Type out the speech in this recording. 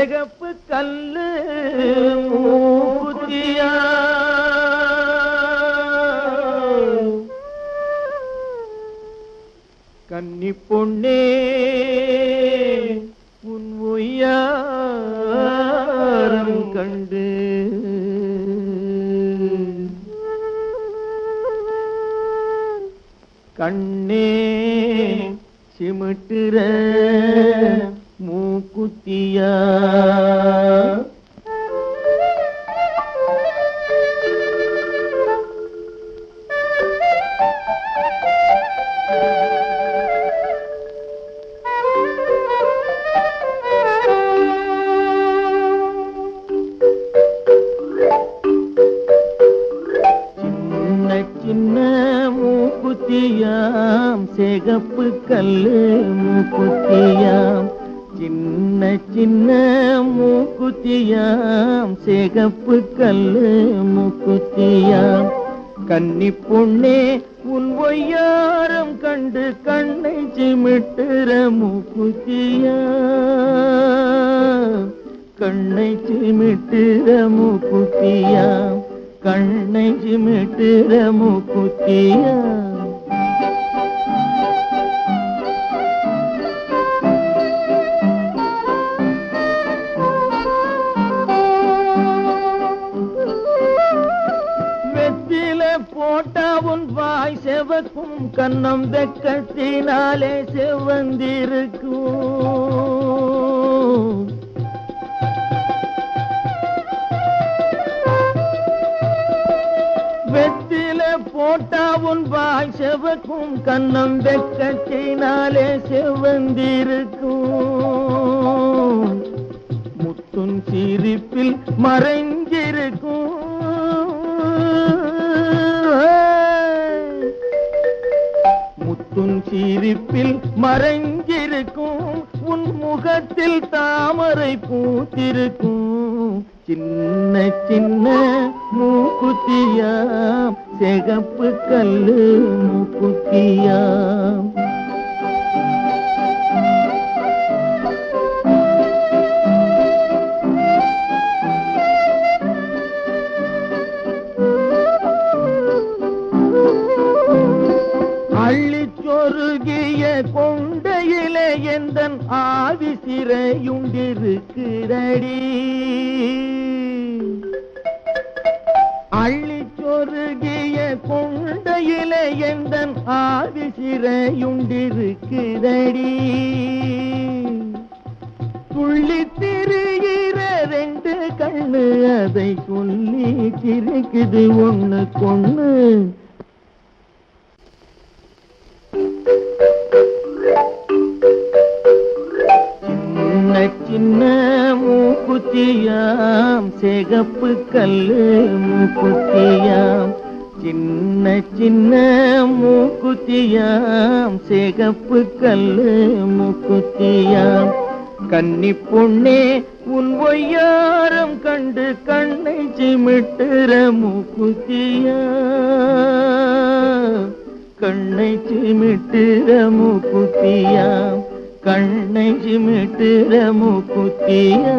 சிகப்பு கல்லு மூக்குத்தியா கன்னி பொண்ணே உன் ஒய்யாரம் கண்டு கண்ணே சிமிட்டுற மூக்குத்தியா சின்ன மூக்குத்தியாம் சிகப்பு கல்லு மூக்குத்தியாம் சின்ன சின்ன மூக்குத்தியாம் சிகப்பு கல்லு மூக்குத்தியாம் கன்னி பொண்ணே உன் ஒய்யாரம் கண்டு கண்ணை சிமிட்டுற மூக்குத்தியா கண்ணை சிமிட்டுற மூக்குத்தியா கண்ணை சிமிட்டுற மூக்குத்தியா போட்டா உன் வாய் செவக்கும் கண்ணம் வெக்கத்தினாலே செவந்திருக்கும் வெத்தில போட்டா உன் வாய் செவக்கும் கண்ணம் வெக்கத்தினாலே செவந்திருக்கும் முத்துன் சிரிப்பில் மறைஞ்சிருக்கும் முத்துன் சிரிப்பில் மறைஞ்சிருக்கும் உன் முகத்தில் தாமரை பூத்திருக்கும் சின்ன சின்ன மூக்குத்தியாம் சிகப்பு கல்லு மூக்குத்தியாம் அள்ளிச்சொருகிய கொண்டையிலே எந்தன் ஆவி சிறையுண்டிருக்கிறடி அள்ளிச்சொருகிய கொண்டையிலே எந்தன் ஆவி சிறையுண்டிருக்கிறடி துள்ளி திரிகிற ரெண்டு கண்ணு அதை சொல்லி சிரிக்குது ஒண்ணு கொண்ணு சின்ன மூக்குத்தியாம் சிகப்பு கல்லு மூக்குத்தியாம் சின்ன சின்ன மூக்குத்தியாம் சிகப்பு கல்லு மூக்குத்தியாம் கன்னி பொண்ணே உன் ஒய்யாரம் கண்டு கண்ணை சிமிட்டுற மூக்குத்தியா கண்ணை சிமிட்டுற மூக்குத்தியா கண்ணை சிமிட்டுற மூக்குத்தியா